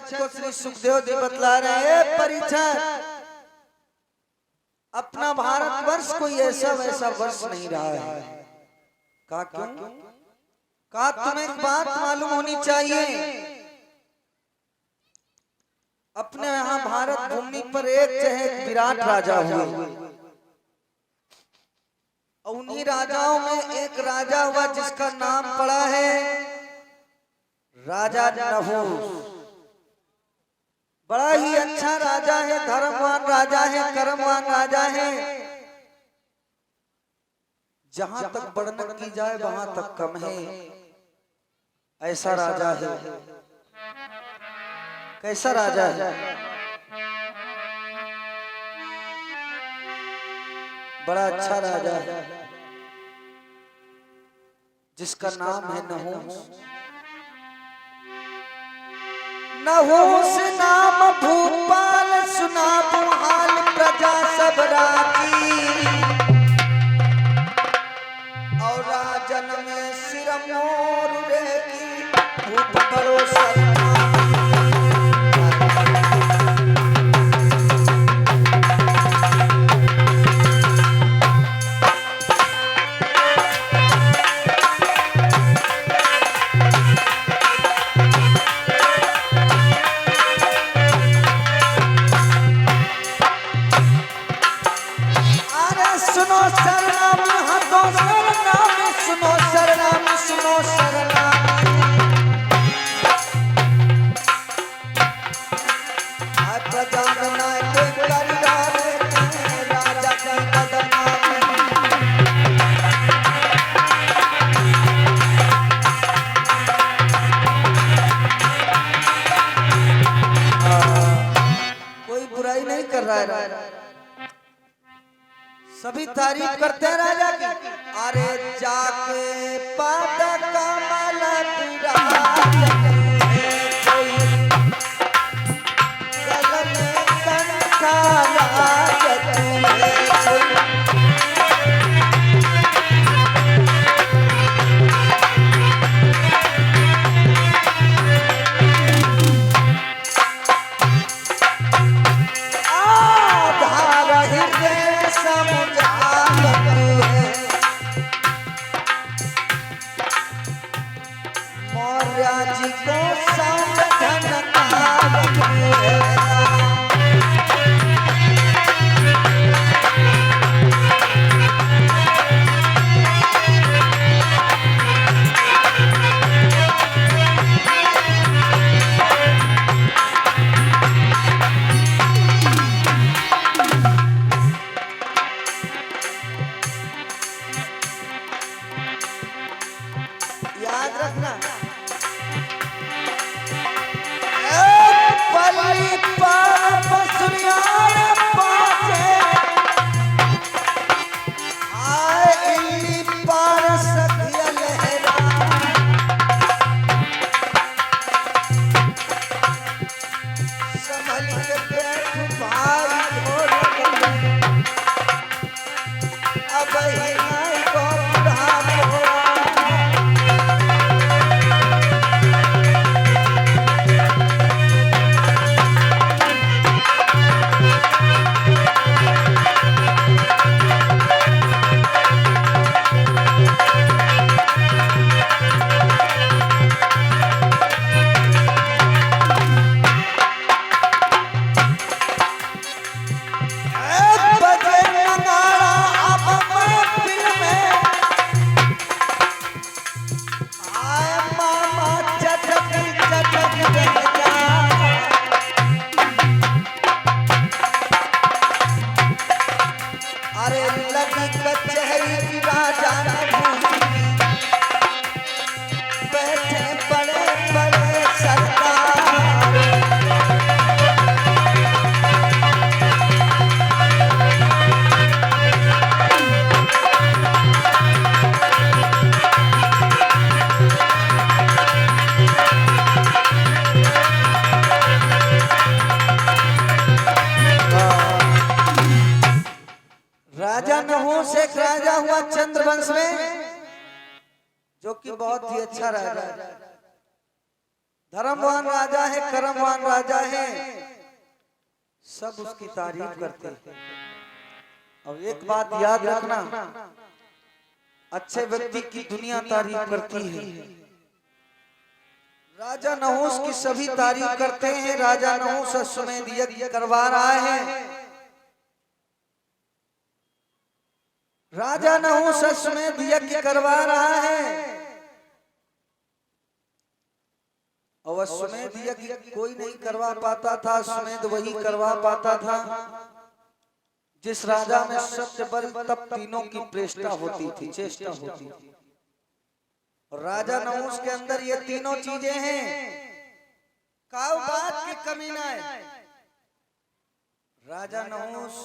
परीक्षक को श्री सुखदेव जी बतला रहे हैं, परीक्षक अपना भारतवर्ष कोई ऐसा वैसा वर्ष नहीं रहा है। कहा क्यों? कहा तुम्हें एक बात मालूम होनी चाहिए, अपने यहाँ भारत भूमि पर एक चाहे विराट राजा हुए, और उन्हीं राजाओं में एक राजा हुआ जिसका नाम पड़ा है राजा नहुस। बड़ा ही अच्छा राजा है, धर्मवान राजा है, कर्मवान राजा है। जहां तक वर्णन की जाए वहां तक कम है, ऐसा राजा है। कैसा राजा है? बड़ा अच्छा राजा है जिसका नाम है नहुस। नहुस नाम भूपाल, सुना हाल प्रजा सब राजी। और राजन में सिर मोर रेगी, भूप भरोसा सभी तारीफ करते हैं राजा की। अरे जाके पद कमल राजा नहुस एक राजा हुआ चंद्रवंश में, जो कि बहुत ही अच्छा राजा। धर्मवान राजा है, कर्मवान राजा है, सब उसकी तारीफ करते हैं। अब एक बात याद रखना, अच्छे व्यक्ति की दुनिया तारीफ करती है। राजा नहुस की सभी तारीफ करते हैं। राजा नहुस अश्वमेध यज्ञ करवा रहा है। राजा नहुस अश्वमेध यज्ञ करवा रहा है। और अश्वमेध यज्ञ कोई नहीं करवा पाता था, अश्वमेध वही करवा पाता था जिस राजा में सत्य बल तप तीनों की प्रेष्ठा होती थी, चेष्टा होती थी। और राजा नहुस के अंदर ये तीनों चीजें हैं। काऊ बात की कमी ना है। राजा नहुस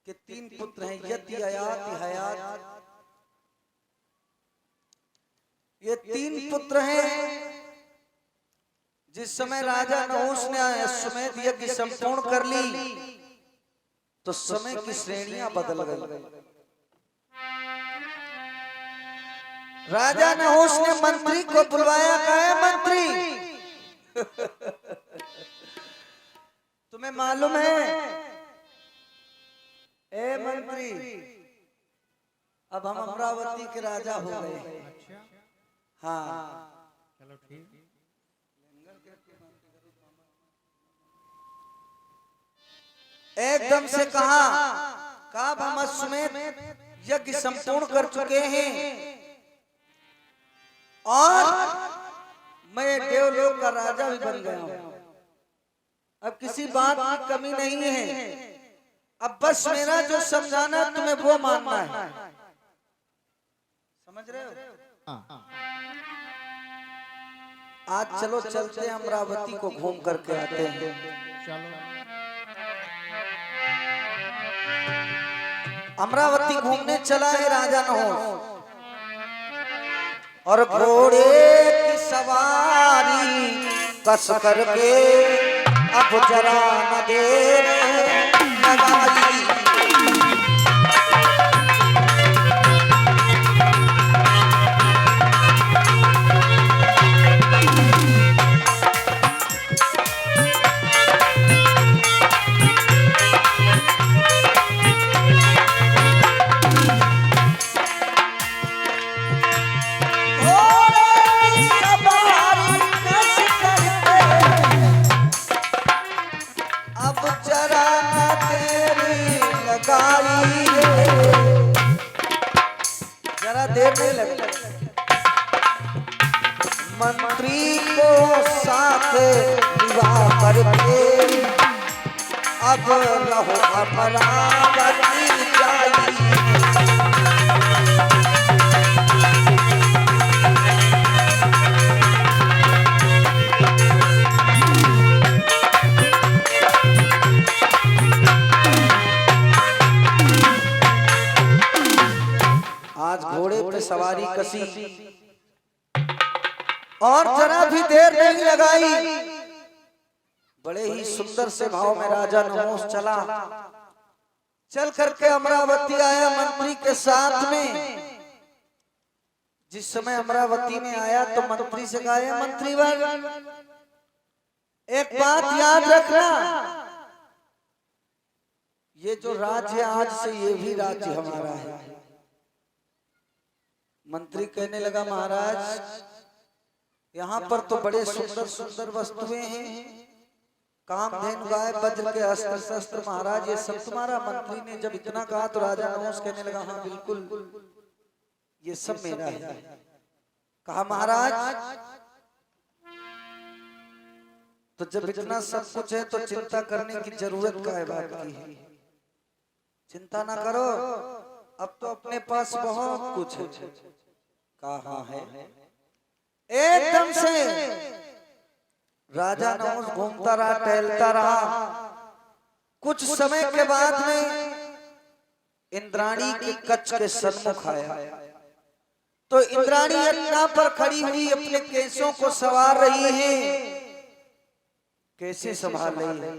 के 3 पुत्र हैं, यति, अयाति, हयात। ये 3 पुत्र हैं। जिस समय राजा नहुस ने अश्वमेध यज्ञ संपूर्ण कर ली तो समय की श्रेणियां बदल गई। राजा नहुस ने मंत्री को बुलवाया, कहा मंत्री तुम्हें मालूम है ए मंत्री, अब हम अमरावती के राजा हो गए। हाँ चलो ठीक। एकदम से कहा हम अश्वमेध यज्ञ संपूर्ण कर चुके हैं और मैं देवलोक का राजा भी बन गया हूं। अब किसी बात की कमी नहीं है। अब बस मेरा जो समझाना तुम्हें वो मानना है। समझ रहे हो? आज चलो चलते हैं, अमरावती को घूम करके आते हैं। चलो। अमरावती घूमने चला है राजा नहुस और घोड़े की सवारी कस करके अब जरा न देर लगाई। जरा देर नहीं लगे। मंत्री को साथ विवाह करके अब रहो अमरावती जाई। आज घोड़े पे सवारी कसी और जरा भी देर नहीं लगाई। बड़े ही सुंदर से भाव में राजा नहुस चल करके अमरावती आया मंत्री के साथ में। जिस समय अमरावती में आया तो मंत्री से कहा, मंत्री वर एक बात याद रखना, ये जो राज्य आज से ये भी राज्य हमारा है। मंत्री कहने लगा, महाराज यहाँ पर तो बड़े सुंदर सुंदर वस्तुएं हैं, कामधेनु, गाय, वज्र के अस्त्र शस्त्र, महाराज ये सब तुम्हारा। मंत्री ने जब इतना कहा तो राजा नहुस कहने लगा, हाँ बिल्कुल ये सब मेरा है। कहा महाराज तो जब इतना सब कुछ है तो चिंता करने की जरूरत का है बात की है। चिंता ना करो, अब तो अपने पास बहुत कुछ है। कहा है एकदम से राजा नहुस घूमता रहा, टहलता रहा। कुछ समय के बाद में इंद्राणी की कच्छ के सन्मुख आया तो इंद्राणी यज्ञ पर खड़ी हुई अपने केसों को संवार रही है। कैसे संभाल रही है,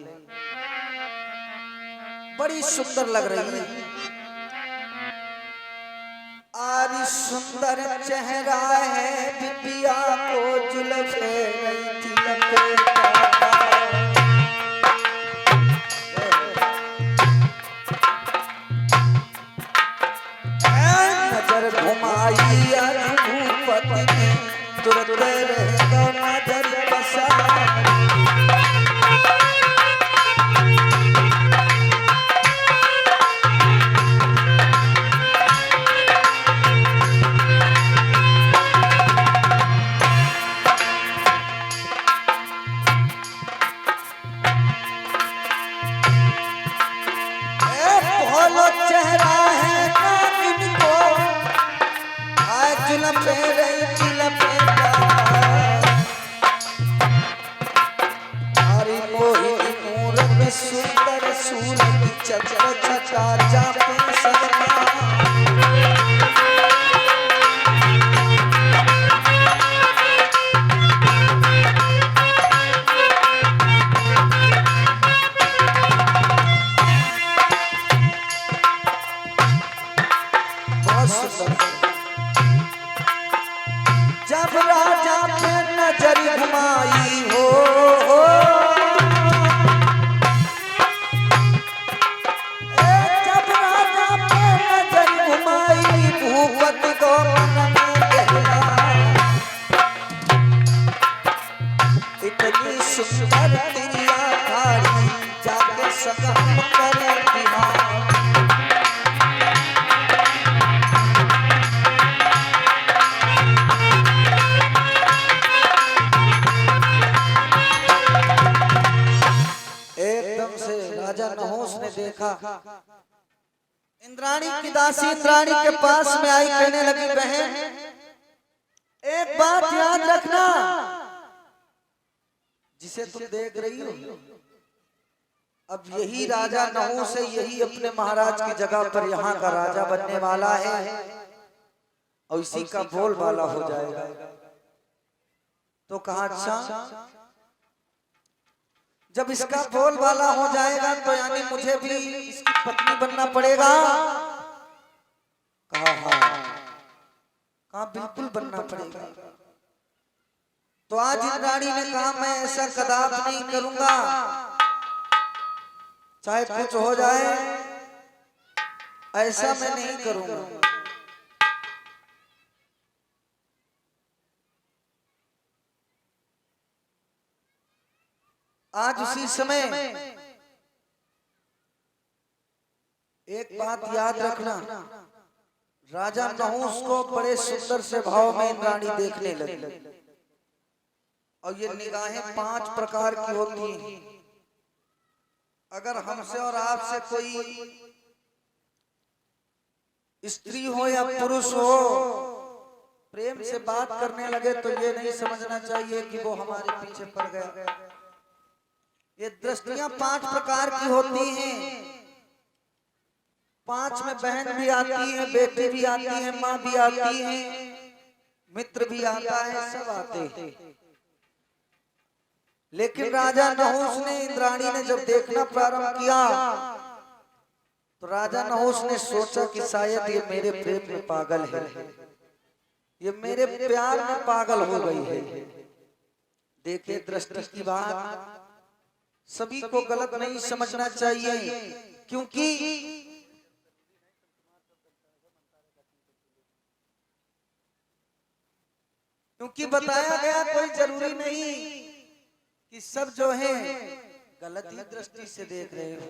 बड़ी सुंदर लग रही है। आरी सुंदर चेहरा है बिटिया को जुल्फे नहीं थी लपेटा। नजर घुमाई रघुपति ने तुरंत रहेगा नजर बसा। चेहरा है नागिन को आज लपेटे लपेटा। हरी मोहिनी मूरत सुंदर सूरत चक्र छटा जापे सजना। जब राजा पे नजर घुमाई हो, जब राजा पे नजर घुमाई भूपति को मन में कहला। इतनी सुंदर तिरिया थारी जाके सगम करे बिहार। राजा नहुस ने देखा इंद्राणी की दासी इंद्राणी के पास में आई, कहने लगी बहन एक बात याद रखना, जिसे तुम देख रही हो अब यही राजा नहुस है, यही अपने महाराज की जगह पर यहाँ का राजा बनने वाला है और इसी का बोलबाला हो जाएगा। तो कहा अच्छा जब इसका बोलबाला हो जाएगा तो यानी मुझे भी इसकी पत्नी बनना पड़ेगा। कहा हाँ, कहा बिल्कुल बनना पड़ेगा। तो आज इंद्राणी ने कहा मैं ऐसा कदाप नहीं करूंगा, चाहे कुछ हो जाए ऐसा मैं नहीं करूंगा। आज उसी समय एक बात याद रखना, राजा नहुस को बड़े सुंदर से भाव में इंद्राणी देखने लगी और ये निगाहें 5 प्रकार की होती हैं। अगर हमसे और आपसे कोई स्त्री हो या पुरुष हो प्रेम से बात करने लगे तो ये नहीं समझना चाहिए कि वो हमारे पीछे पड़ गया। ये दृष्टियां 5 प्रकार की होती हैं। 5 में बहन भी आती है, बेटी भी आती है, माँ भी आती है, मित्र भी आता है, सब आते हैं। लेकिन राजा नहुस ने इंद्राणी ने जब देखना प्रारंभ किया तो राजा नहुस ने सोचा कि शायद ये मेरे प्रेम में पागल है, ये मेरे प्यार में पागल हो गई है। देखिए दृष्टि की बात सभी को गलत नहीं समझना चाहिए, क्योंकि बताया गया कोई जरूरी नहीं कि सब जो है गलत ही दृष्टि से देख रहे हो।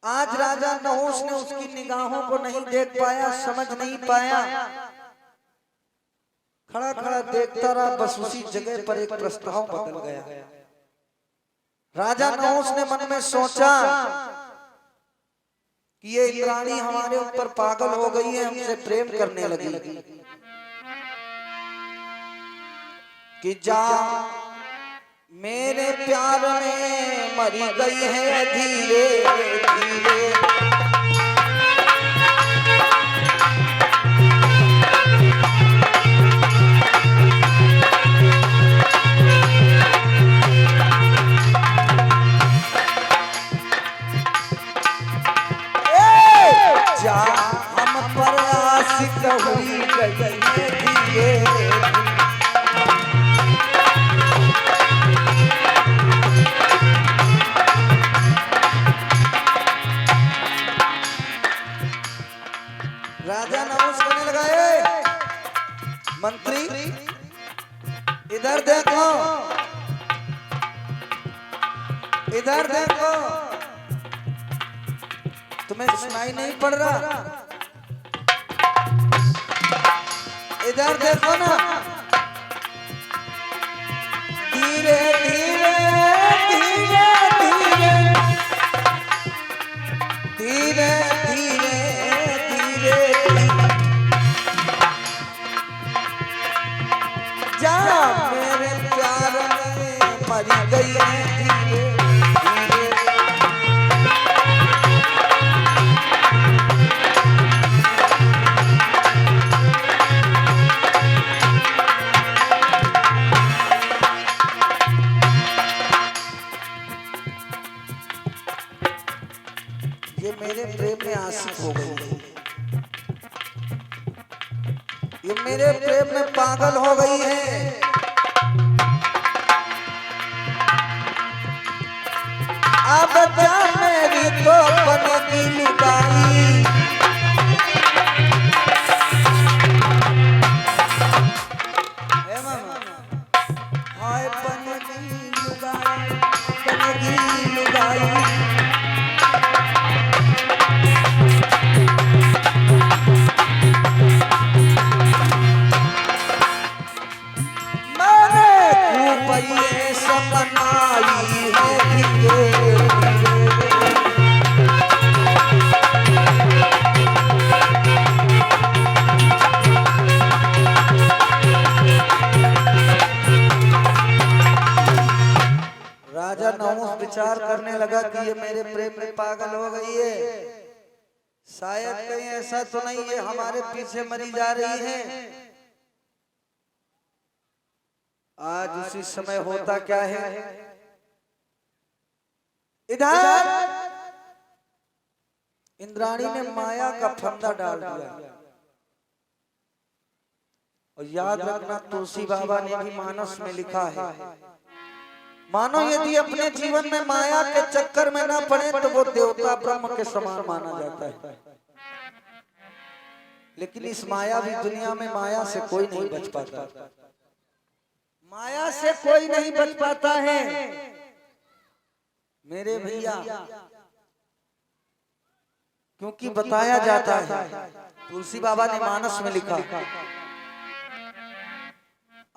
आज राजा नहुस ने उसकी निगाहों को नहीं देख पाया, समझ नहीं पाया, खड़ा खड़ा देखता रहा। बस उसी जगह पर एक प्रस्ताव बदल गया। राजा नहुस ने मन में सोचा कि ये इंद्राणी हमारे ऊपर पागल हो गई है, हमसे प्रेम करने लगी कि जा मेरे प्यार में मरी गई है धीरे धीरे। जा हम देखो, इधर देखो, तुम्हें सुनाई नहीं पड़ रहा? इधर देखो ना, धीरे धीरे धीरे धीरे धीरे धीरे धीरे जा मेरे प्यार में मर गई है धीरे ये मेरे प्रेम में आशिक हो गई, ये मेरे प्रेम में पागल हो गई है। अब जा मेरी तो बनेगी लुगाई, हाय बनेगी लुगाई, बनेगी लुगाई। ये सपनाई है धीरे राजा नहुस विचार करने लगा कि ये मेरे प्रेम में पागल हो गई है, शायद कहीं ऐसा तो नहीं है हमारे पीछे मरी जा रही है। आज उसी समय होता क्या है, इधर इंद्राणी ने माया का फंदा डाल दिया। और याद रखना, तुलसी बाबा ने भी मानस में लिखा है, मानो यदि अपने जीवन में माया के चक्कर में ना पड़े तो वो देवता ब्रह्म के समान माना जाता है। लेकिन इस मायावी दुनिया में माया से कोई नहीं बच पाता, माया से कोई नहीं बच पाता है मेरे भैया, क्योंकि बताया जाता है, तुलसी बाबा ने मानस में लिखा,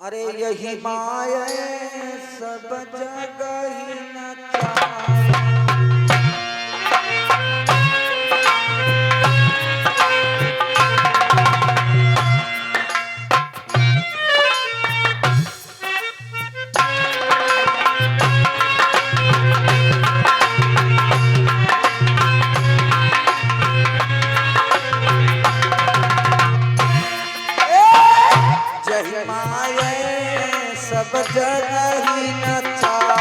अरे यही माया सब जगह ही न सब जगह ही नचावा,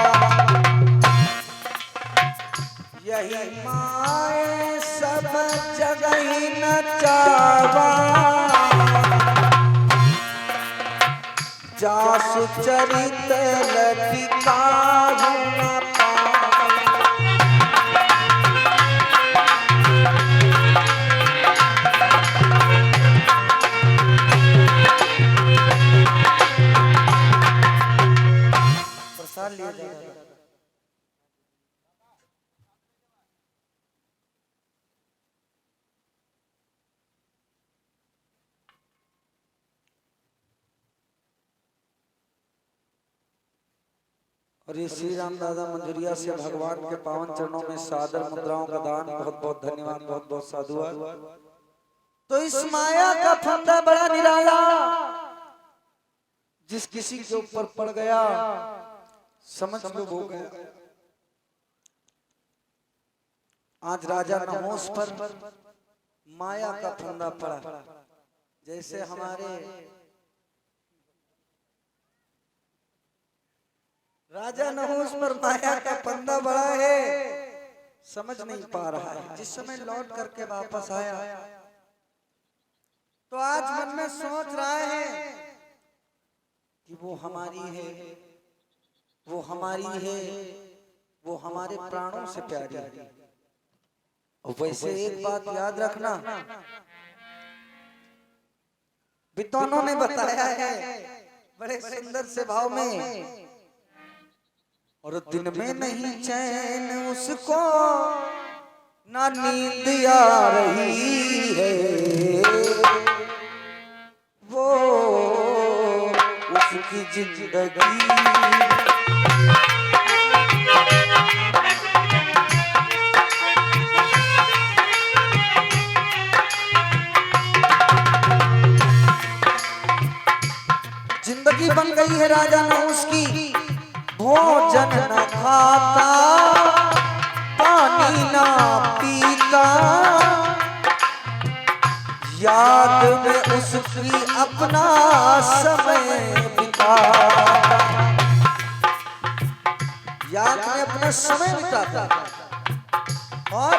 यही माए सब जगह ही नचावा, जासु चरित लटिका न लिया जाएगा। और ये श्री राम दादा मंजूरिया से भगवान के पावन चरणों में सादर मुद्राओं का दान, बहुत बहुत धन्यवाद, बहुत बहुत साधुवाद। तो इस माया का फंदा बड़ा निराला, जिस किसी के ऊपर पड़ गया समझ लो वो गया। आज राजा नहुस पर माया का फंदा पड़ा, जैसे हमारे राजा नहुस पर माया का फंदा पड़ा है, समझ नहीं पा रहा है। जिस समय लौट करके वापस आया तो आज मन में सोच रहा है कि वो हमारी है, वो हमारी है, वो हमारे प्राणों से प्यारी है। और वैसे एक बात याद रखना, विद्वानों ने बताया है बड़े सुंदर से भाव में, और दिन में नहीं चैन उसको, ना नींद आ रही है, वो उसकी जिंदगी जिंदगी बन गई है राजा नहुस की। भोजन न खाता, पानी ना पीता, याद में उसकी अपना समय बिताता, याद में अपना समय बिताता। और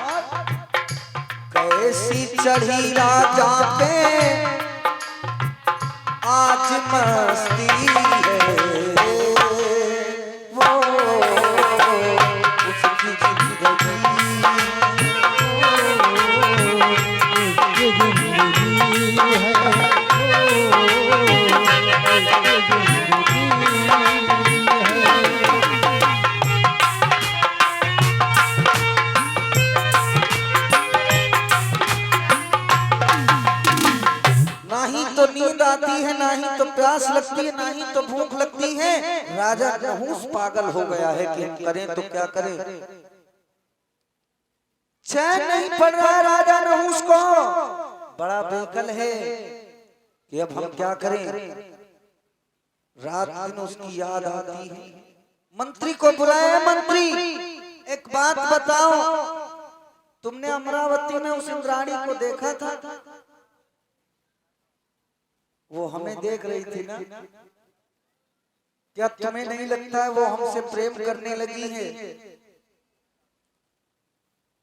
कैसी चढ़ी राजा पे आज मस्ती है, वो उसकी जिंदगी नींद आती है, ना ही तो प्यास लगती है, ना ही तो भूख लगती है। राजा नहुस पागल हो गया है कि हम करें तो क्या करें। चैन नहीं पड़ रहा है राजा नहुस को, बड़ा बेकल है कि अब हम क्या करें। रात दिन उसकी याद आती है। मंत्री को बुलाया, मंत्री एक बात बताओ, तुमने अमरावती में उस इंद्राणी को देखा था? वो हमें देख रही थी ना, क्या तुम्हें नहीं लगता है वो हमसे प्रेम करने लगी है?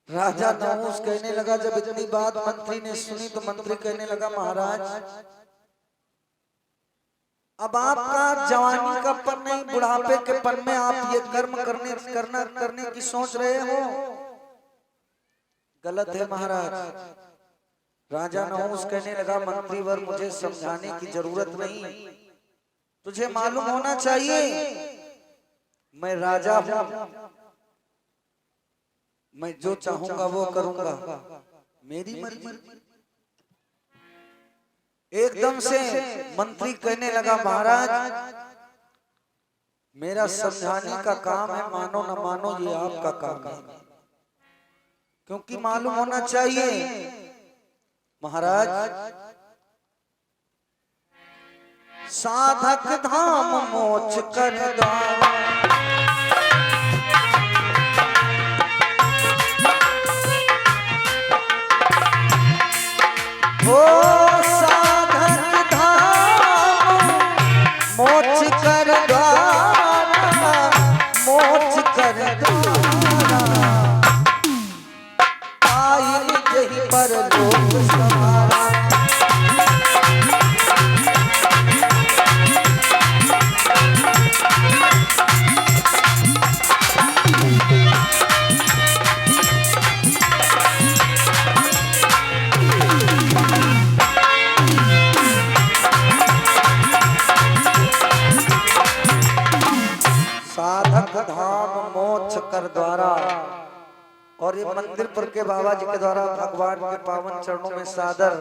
राजा नहुस कहने लगा, जब इतनी बात मंत्री ने सुनी तो मंत्री कहने लगा, महाराज अब आपका जवानी का पन नहीं, बुढ़ापे के पन में आप ये कर्म करने की सोच रहे हो, गलत है महाराज। राजा नहुस कहने लगा, मंत्रीवर मुझे समझाने की जरूरत नहीं, तुझे मालूम होना चाहिए मैं राजा हूं, मैं जो चाहूंगा वो करूंगा, मेरी मर्जी। एकदम से मंत्री कहने लगा, महाराज मेरा समझाने का काम है, मानो न मानो ये आपका काम है, क्योंकि मालूम होना चाहिए महाराज साधक धाम मोक्ष कर द्वारा, ओ साधक धाम मोक्ष कर द्वारा, मोक्ष कर द्वारा, आइन जही पर लोक सवारा। साधक धाम मोक्ष कर द्वारा। और ये मंदिर पर के बाबा जी के द्वारा भगवान के पावन चरणों में सादर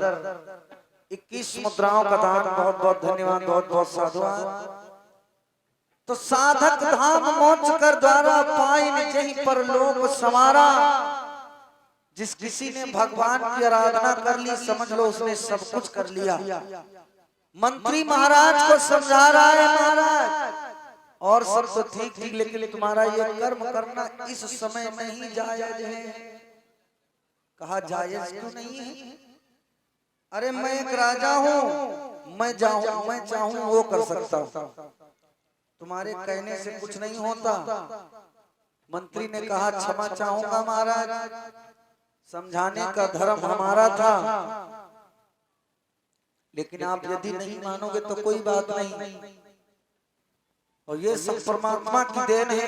21 मुद्राओं का दान, बहुत बहुत धन्यवाद, बहुत बहुत साधुवाद। तो साधक धाम मोक्ष कर द्वारा, पाइन जहीं पर लोक समारा। जिस किसी ने भगवान की आराधना कर ली, समझ लो उसने सब कुछ कर लिया। मंत्री महाराज को समझा रहा है, महाराज और सब तो ठीक ठीक, लेकिन तुम्हारा ये कर्म करना इस समय नहीं जायज है। कहा जायज क्यों नहीं है? अरे मैं एक राजा हूँ, मैं चाहूँ वो कर सकता हूँ, तुम्हारे कहने से कुछ नहीं होता। मंत्री ने कहा, क्षमा चाहूंगा महाराज, समझाने का धर्म हमारा था, लेकिन आप यदि नहीं मानोगे तो कोई बात नहीं, और ये सब परमात्मा की देन है।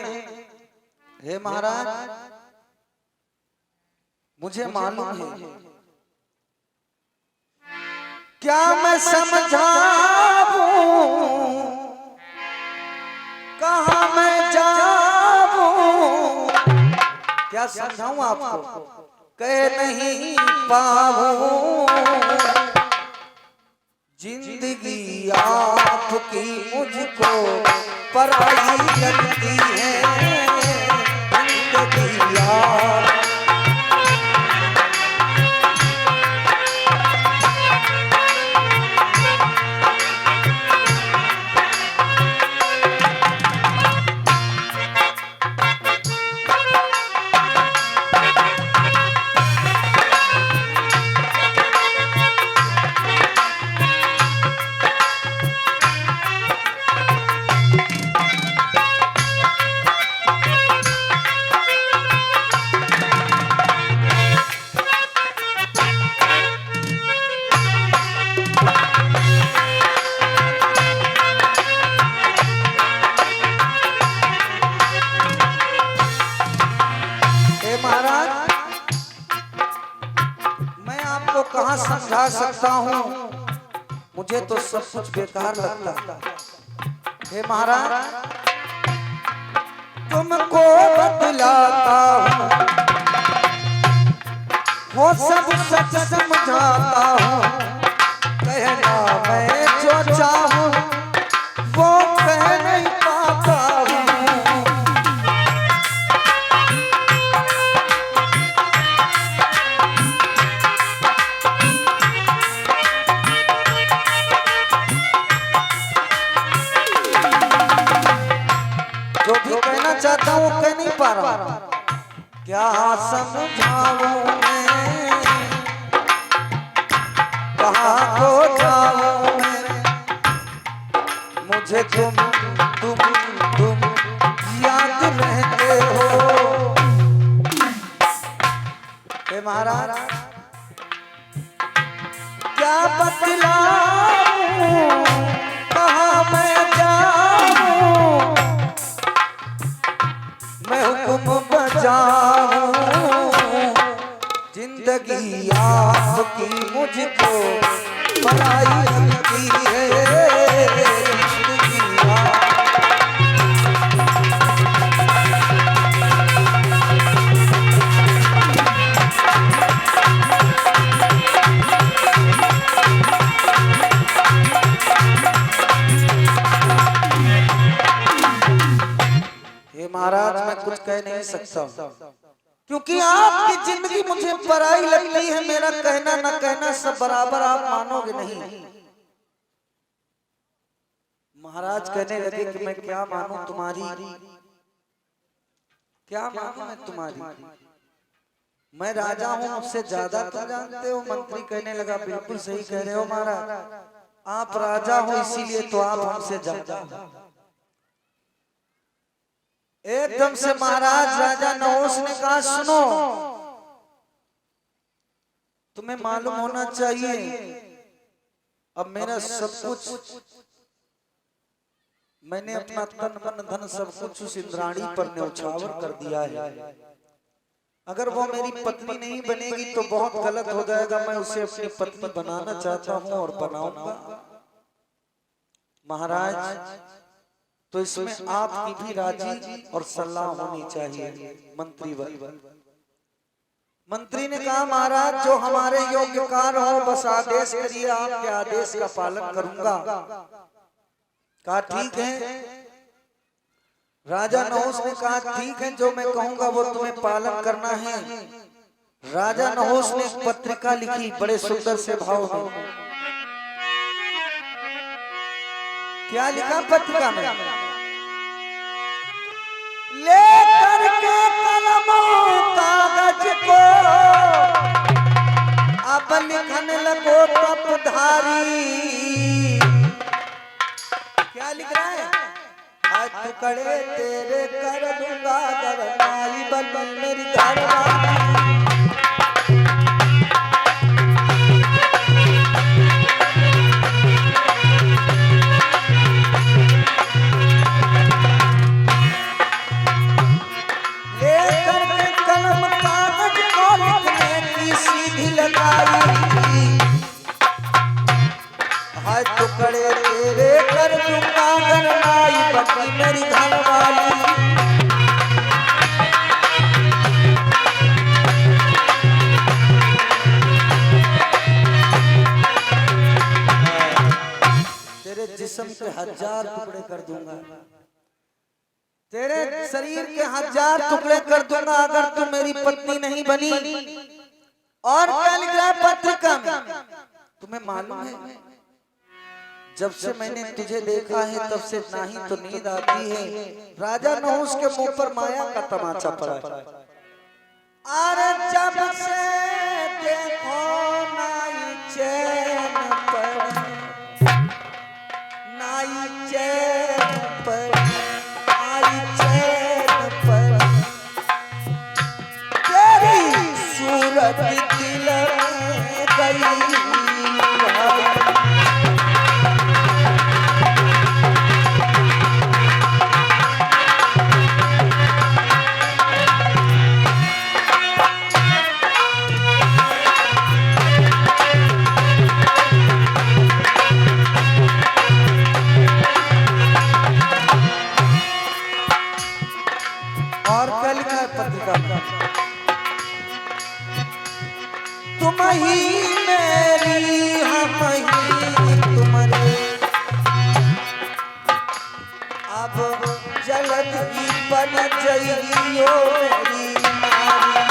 हे महाराज मुझे मालूम है, क्या मैं समझाऊं कहाँ मैं जाऊं, क्या समझाऊं आपको, कह नहीं पाऊं। जिंदगी आपकी मुझको पराई लगती है, जिंदगी आप कहाँ समझा सकता हूँ, मुझे तो सब कुछ बेकार लगता। हे महाराज, तुमको बतलाता हूँ, हो सब सच समझाता हूँ। कहना मैं जो चाहूँ वो कह नहीं पाता हूँ। चाहता हूँ कह नहीं पा रहा, क्या समझाऊं मैं, कहाँ को जाऊं मैं। मुझे तुम याद रहते हो। हे महाराज, क्या बतलाऊं, कहाँ मैं जाऊं, मैं हुक्म बजाऊं। जिंदगी आपकी मुझको पराई लगती है, जिंदगी आप महाराज, मैं कुछ कह नहीं सकता क्योंकि आपकी जिंदगी मुझे पराई लगती है। मेरा कहना न कहना सब बराबर, आप मानोगे नहीं। महाराज कहने लगे कि मैं क्या मानूं तुम्हारी, क्या मानूं मैं तुम्हारी, मैं राजा हूं, मुझसे ज्यादा तुम जानते हो। मंत्री कहने लगा बिल्कुल सही कह रहे हो महाराज, आप राजा हो इसीलिए तो आप हमसे ज्यादा। एकदम से महाराज राजा नहुष ने कहा सुनो, तुम्हें मालूम होना चाहिए अब मेरा सब कुछ, मैंने अपना तन मन धन सब कुछ उस इंद्राणी पर न्यौछावर कर दिया है। अगर वो मेरी पत्नी नहीं बनेगी तो बहुत गलत हो जाएगा। मैं उसे अपनी पत्नी बनाना चाहता हूँ और बनाऊंगा। महाराज, तो इसमें आपकी भी राजी और सलाह होनी चाहिए। मंत्री ने कहा महाराज, जो हमारे योग्य कार्य हो बस आदेश करिए, आपके आदेश का पालन करूंगा। कहा ठीक है। राजा नहुष ने कहा ठीक है, जो मैं कहूंगा वो तुम्हें पालन करना है। राजा नहुष ने एक पत्रिका लिखी बड़े सुंदर से भाव में। क्या लिखा पत्रिका में? लेकर के कलम कागज को अब लिखन लगो तपधारी। क्या लिख रहा है? आज टुकड़े तेरे कर दूंगा गरनाई बन मेरी घरवाली। टुकड़े तेरे कर दूंगा गरनाई बनी मेरी 1000 टुकड़े कर दूंगा, तेरे शरीर के 1000 टुकड़े कर दूंगा अगर तू मेरी पत्नी नहीं बनी। और क्या लिख रहा है पत्रिका में, तुम्हें मालूम है जब से मैंने तुझे देखा है तब से ना ही तो नींद आती है। राजा नहुस के मुंह पर माया का तमाचा पड़ा। अरे जब से देखो नाई चैन पर, नाई चैन पर, नाई चैन पर, तेरी सूरत दिल में गई। और क्या लिखा है पत्रिका में, तुम ही मेरी हम ही तुम्हारे, अब जल्द ही बन जाइयो मेरी नारी।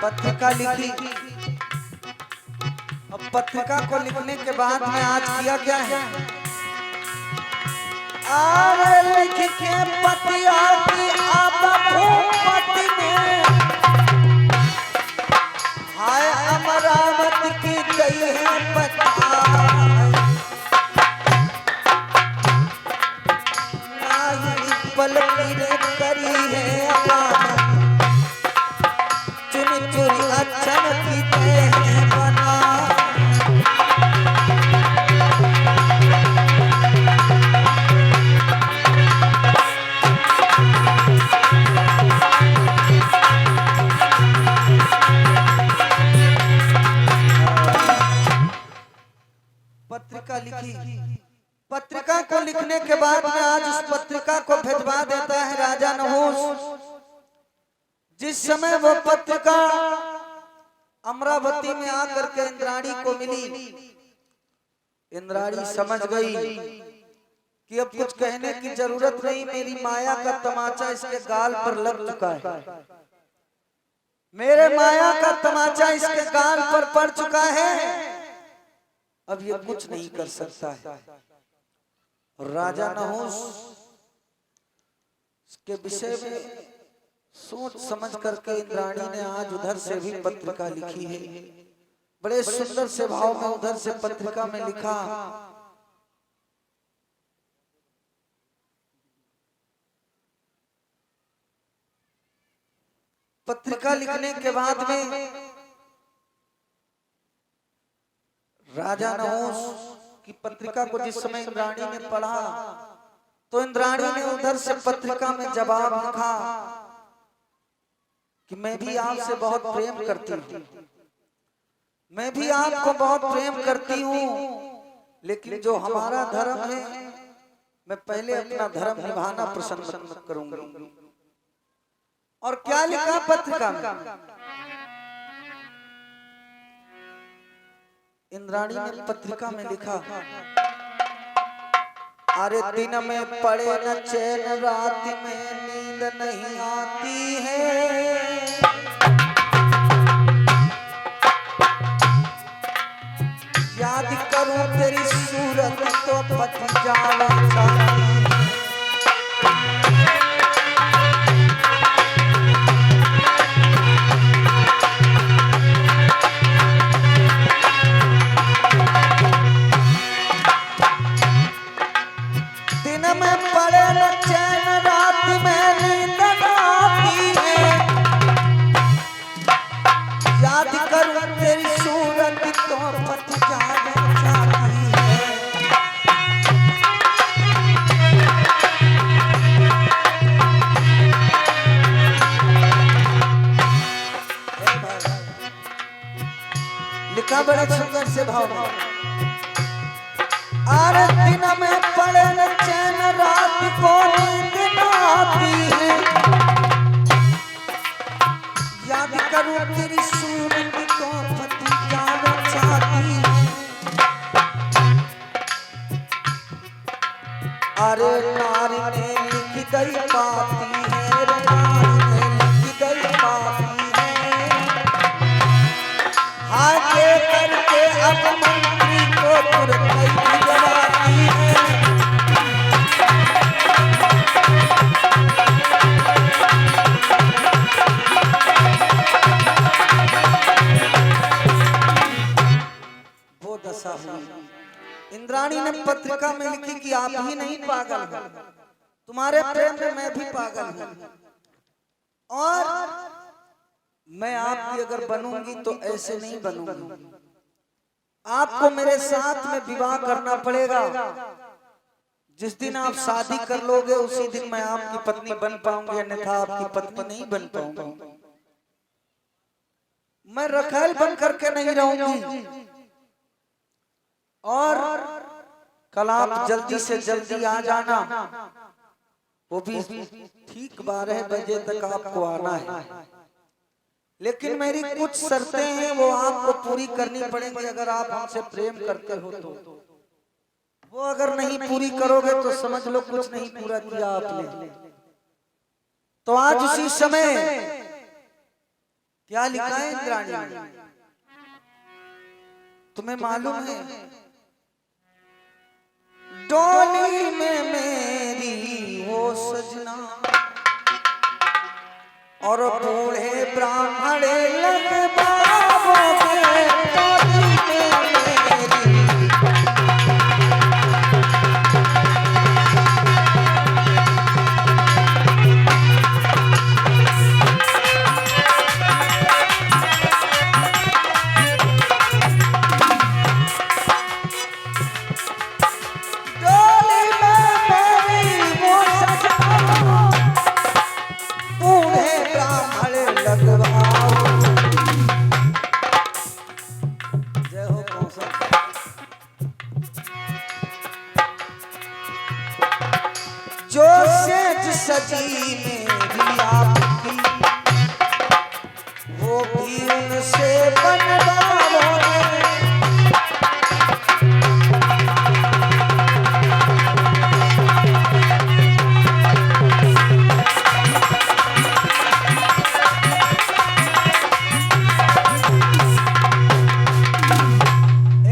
पत्रिका लिखी। अब पत्रिका को लिखने के बाद में आज किया क्या है, अरे लिख के पतिया की अब भूपति में, हाय अमरावत की गई है पताई, नाही पलकी ने करी है अपार, चुन चुन अच्छन की है बना। पत्रिका लिखी। पत्रिका को लिखने के बाद में आज उस पत्रिका को भिजवा देता है राजा नहुस। जिस समय वो पत्रिका अमरावती में आकर के इंद्राणी को मिली, इंद्राणी समझ गई कि अब कुछ कहने की जरूरत नहीं, मेरी माया का तमाचा इसके गाल पर लग चुका है, मेरे माया का तमाचा इसके गाल पर पड़ चुका है, अब ये कुछ नहीं कर सकता है। और राजा नहुस के विषय में सोच समझ करके इंद्राणी ने आज उधर से भी पत्रिका लिखी है। बड़े सुंदर से भाव में उधर से पत्रिका में लिखा, पत्रिका लिखने के बाद में राजा नहुस की पत्रिका को जिस समय इंद्राणी ने पढ़ा तो इंद्राणी ने उधर से पत्रिका में जवाब लिखा कि मैं भी आपसे बहुत प्रेम करती हूँ, मैं भी आपको बहुत प्रेम करती हूँ, लेकिन जो हमारा धर्म है मैं पहले अपना धर्म निभाना पसंद करूंगी। और क्या लिखा पत्रिका में, इंद्राणी ने पत्रिका में लिखा, अरे दिन में पड़े न चैन, रात में नींद नहीं आती है, याद करूं तेरी सूरत तो पति जाना चाहती है। लिखा बड़े सुंदर से भाव में, दिन में पड़े न पत्रिका में लिखी कि आप ही नहीं पागल हो, तुम्हारे प्रेम में मैं भी पागल हूं, और मैं आपकी अगर बनूंगी तो ऐसे नहीं बनूंगी, आपको मेरे साथ में विवाह करना पड़ेगा। जिस दिन आप शादी कर लोगे उसी दिन मैं आपकी पत्नी बन पाऊंगी, अन्यथा आपकी पत्नी नहीं बन पाऊंगी। मैं रखैल बन करके नहीं रहूंगी, और कल आप जल्दी से जल्दी आ जाना, वो भी ठीक 12 बजे तक आपको आना है। लेकिन मेरी कुछ शर्तें हैं, वो आपको पूरी करनी पड़ेंगी अगर आप हमसे प्रेम करते हो तो। वो अगर नहीं पूरी करोगे तो समझ लो कुछ नहीं पूरा किया आपने। तो आज उसी समय क्या लिखा है इंद्राणी, तुम्हें मालूम है? डोली में मेरी वो सजना और बूढ़े ब्राह्मण लगवाओगे, डोली में मेरी। जो सेज सजी मेरी आपकी, वो भी उनसे बनवाओगे।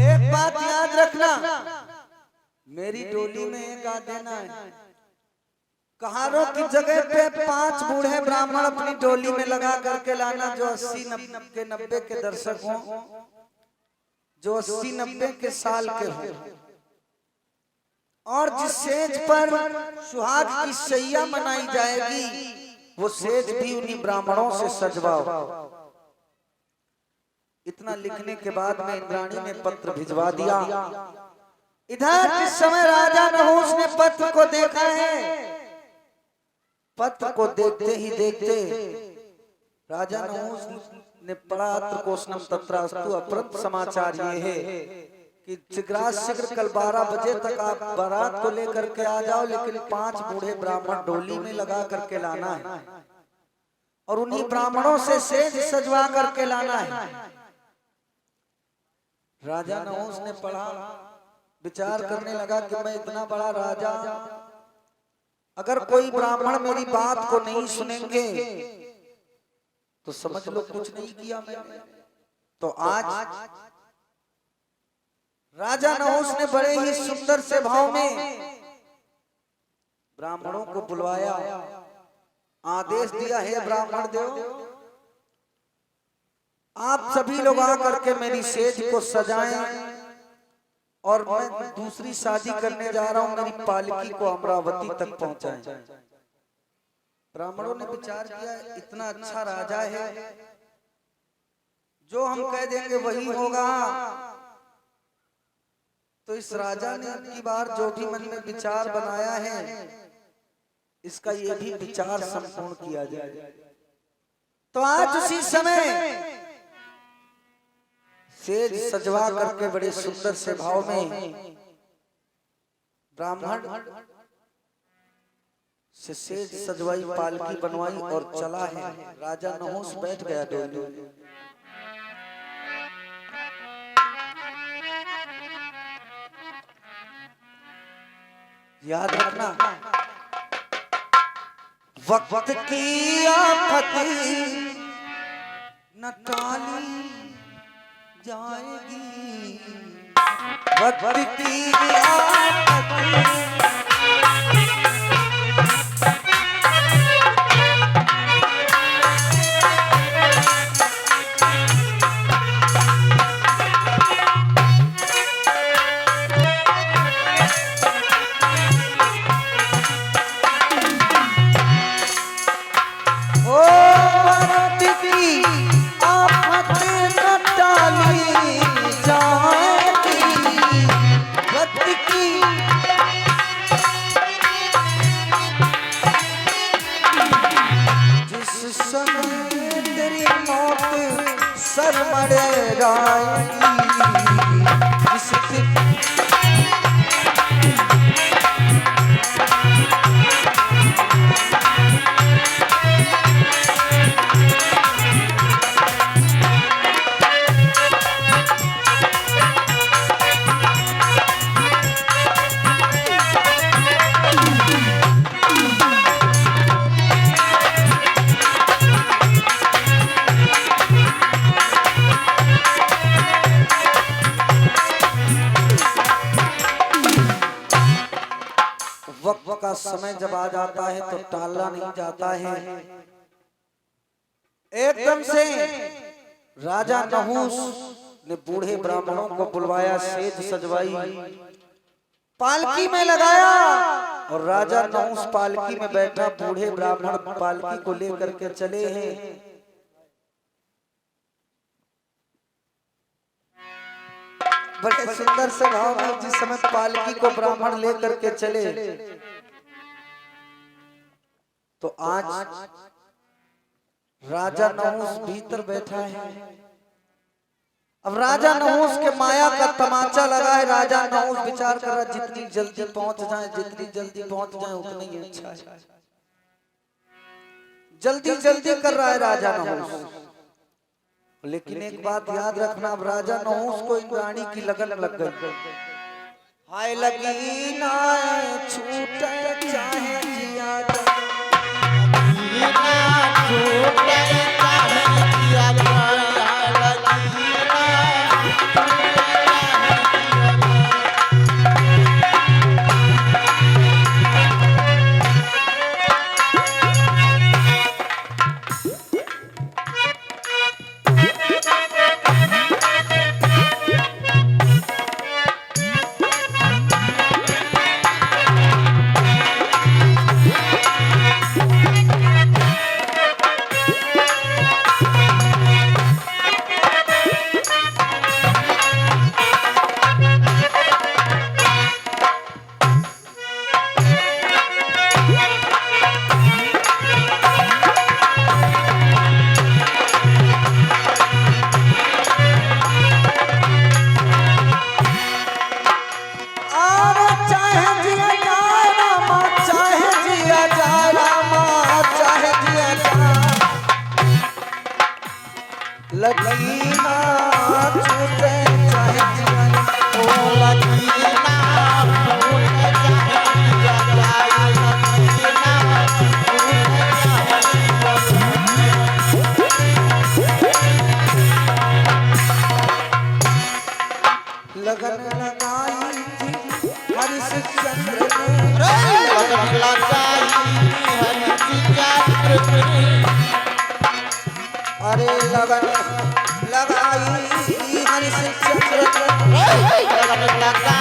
एक बात याद रखना, मेरी डोली में एक आ देना है। कहारों की जगह पे 5 बूढ़े ब्राह्मण अपनी डोली में लगा करके लाना, जो 80-90 के दर्शक हों, जो 80-90 के साल के हों, और जिस सेज पर सुहाग की सैया मनाई जाएगी वो सेज भी उन्हीं ब्राह्मणों से सजवाओ। इतना लिखने के बाद में इंद्राणी ने पत्र भिजवा दिया। इधर जिस समय राजा नहुष ने पत्र को देखा है, पत्र को देखते ही देखते राजा नहुष ने पढ़ा, अत्र कोशनम तत्रास्तु, अपरंत समाचार ये है कि शीघ्र कल 12 बजे तक आप बारात को लेकर के आ जाओ, लेकिन 5 बूढ़े ब्राह्मण डोली में लगा करके लाना है और उन्हीं ब्राह्मणों से सेज सजवा करके लाना है। राजा नहुष ने पढ़ा, विचार करने लगा कि मैं इतना बड़ा राजा, अगर कोई ब्राह्मण मेरी बात को नहीं सुनेंगे तो समझ लो कुछ नहीं किया मैंने। तो आज राजा नहुष ने बड़े ही सुंदर से भाव में ब्राह्मणों को बुलवाया, आदेश दिया, है ब्राह्मण देव, आप सभी लोग आकर के मेरी सेज को सजाएं, और मैं दूसरी शादी करने जा रहा हूं, मेरी पालकी को अमरावती तक पहुंचाएं। ब्राह्मणों ने विचार किया, इतना अच्छा राजा है, जो हम कह देंगे वही होगा। तो इस राजा ने अबकी बार जो भी मन में विचार बनाया है, इसका ये भी विचार संपूर्ण किया जाए। तो आज उसी समय सेज सजवा करके बड़े सुंदर से भाव में ब्राह्मण से सेज सजवाई, पालकी बनवाई और चला है। राजा नहुष बैठ गया डोली में। याद रखना, वक्त की आफत न टाली जाएगी, वक्त की आफत समय तेरी मौत सर मड़ेराएगी, जिस वक्त का समय जब आ जाता है तो टाला नहीं जाता है। एकदम से राजा नहुस ने बूढ़े ब्राह्मणों को बुलवाया, सेज सजवाई, पालकी में लगाया और राजा नहुस पालकी में बैठा, बूढ़े ब्राह्मण पालकी को लेकर के चले हैं। बड़े सुंदर से भाव में जिस समय पालकी को ब्राह्मण लेकर के चले, तो आज राजा नहुस भीतर बैठा है। अब राजा नहुस के माया का तमाचा लगा है। राजा नहुस विचार कर रहा, जितनी जल्दी पहुंच जाए, जितनी जल्दी पहुंच जाए उतना ही अच्छा है। जल्दी जल्दी कर रहा है राजा नहुस। लेकिन एक बात याद रखना, अब राजा नहुस को इंद्राणी की लगन लग गई। हाय लगी ना छूट चाहे जिया लगीना छूटे चाहे जिया, ओ लगीना छूटे चाहे जिया, लगन लगाई थी हरिश्चंद्र ने, लगन लगाई हरिश्चंद्र ने, अरे लगन लगाई हरिश्चंद्र ने, लगन लगाई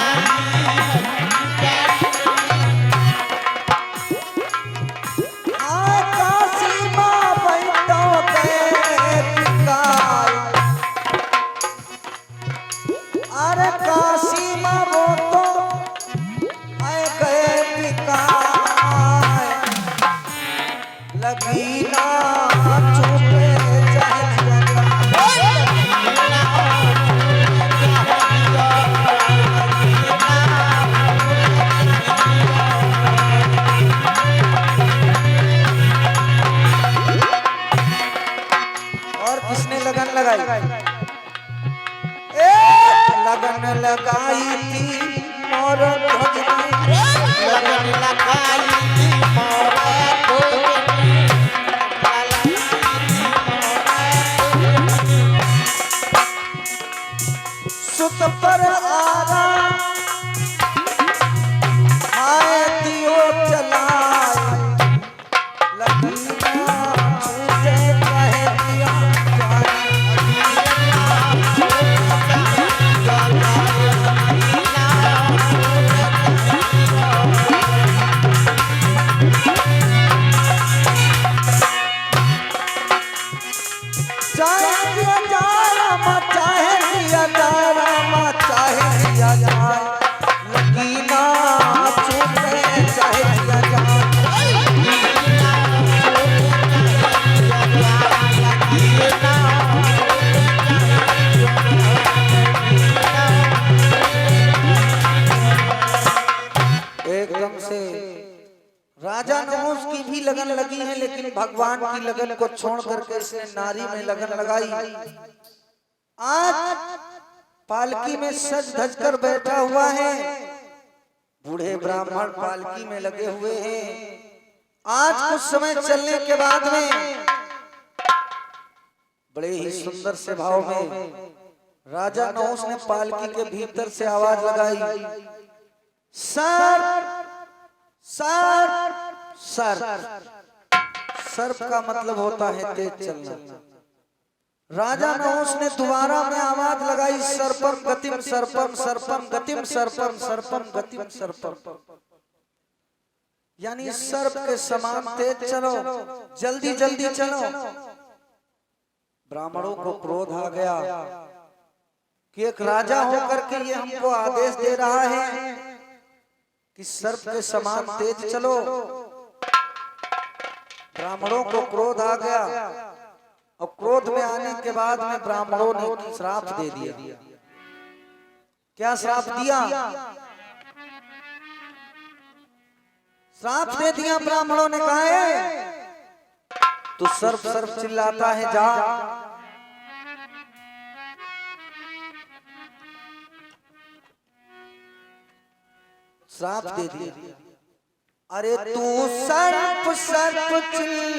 काशी माँ बैठो गए पिकाई, अरे काशी माँ वो तो आए गए पिकाई, लगीना छूटे लगन लगाई, लगन लगाई थी मोर भजनी, लगन लगाई थी मोर सुत पर आरा आए दियो चलाए, लगीना छूटे कहे दिया लगीना छूटे चाहे जिया, भगवान की लगन को छोड़ करके इसने नारी में लगन लगाई। आज पालकी में सज धज कर बैठा हुआ है, बूढ़े ब्राह्मण पालकी में लगे हुए हैं। आज कुछ समय चलने के बाद में बड़े ही सुंदर से भाव में राजा नहुस ने पालकी के भीतर से आवाज लगाई, सर सर सर। सर्प का मतलब होता है तेज चलना। राजा नहुस ने दोबारा में आवाज लगाई, सर्पम गतिम सर्पम सर्पम गतिम सर्पम सर्पम गतिम सर्पम, यानी सर्प के समान तेज चलो, जल्दी जल्दी चलो। ब्राह्मणों को क्रोध आ गया कि एक राजा होकर के ये हमको आदेश दे रहा है कि सर्प के समान तेज चलो। ब्राह्मणों को क्रोध आ गया और क्रोध में आने के बाद में ब्राह्मणों ने श्राप दे दिया। क्या श्राप दिया? श्राप दे दिया। ब्राह्मणों ने कहा है तो सर्प सर्प चिल्लाता है जा, श्राप दे दिया। अरे तू सर्प सर्प चिल्लाता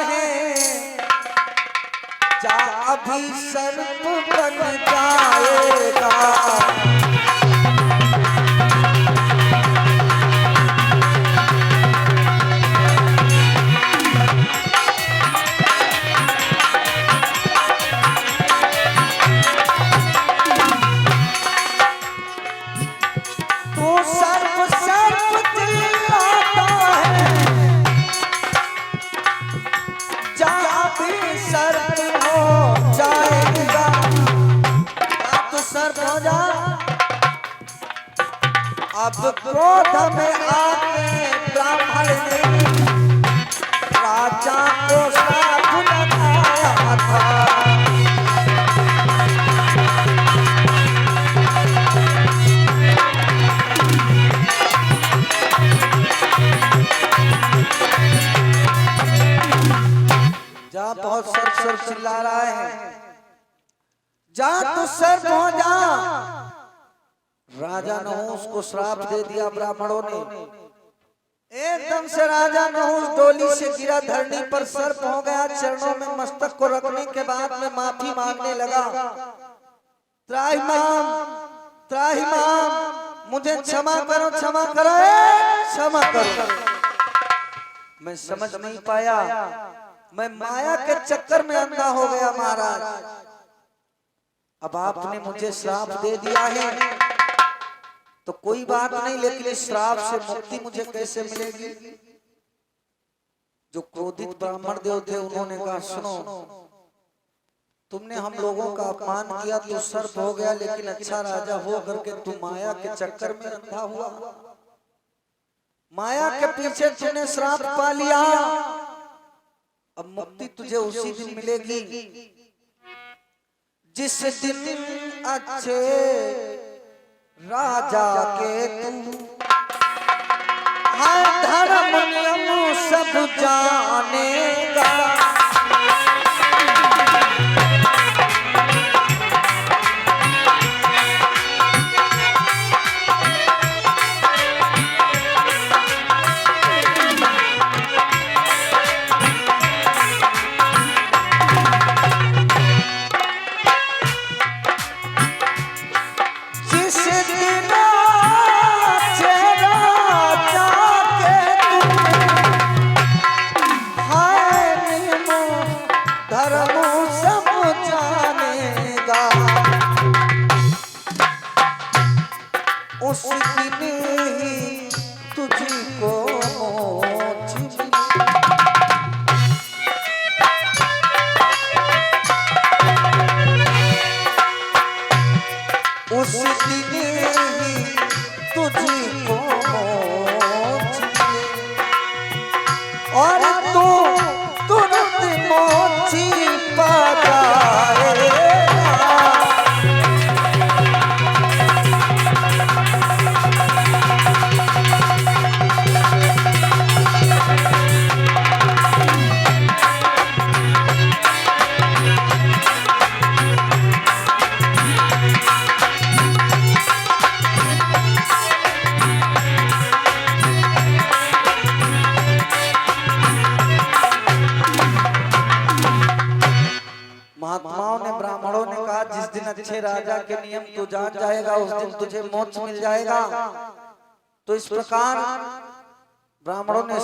है, जा अभी सर्प बन जाएगा। अब क्रोध में आके ब्राह्मण ने राजा को श्राप लगाया था। जा, बहुत सर्प सर्प चिल्ला रहा है, जा तू सर्प हो जा। राजा नहुस को श्राप दे दिया ब्राह्मणों ने। एकदम से राजा नहुस डोली से गिरा, धरनी पर सर्प हो गया। चरणों में मस्तक को रखने के बाद में माफी मांगने लगा, त्राहिमाम त्राहिमाम, मुझे क्षमा करो क्षमा करो क्षमा करो। मैं समझ नहीं पाया, मैं माया के चक्कर में अंधा हो गया महाराज। अब आपने मुझे श्राप दे दिया है तो कोई बात नहीं, लेकिन इस श्राप से मुक्ति मुझे कैसे मिलेगी? जो क्रोधित ब्राह्मण देव थे उन्होंने कहा, सुनो, तुमने हम लोगों का अपमान किया तो सर्प हो गया, लेकिन अच्छा राजा हो करके तुम माया के चक्कर में अंधा हुआ, माया के पीछे तुमने श्राप पा लिया। अब मुक्ति तुझे उसी दिन मिलेगी जिस दिन अच्छे राजा के तू हर धर्म नियम सब जानेगा। उस दिन ही तुझको मोक्ष उस दिन ही तुझको मोक्ष और तू तुरंत मोक्ष पा जाए। महात्माओं ने, ब्राह्मणों ने कहा जिस दिन अच्छे राजा के नियम तू जान जाएगा उस दिन तुझे मोक्ष मिल जाएगा। तो इस प्रकार ब्राह्मणों ने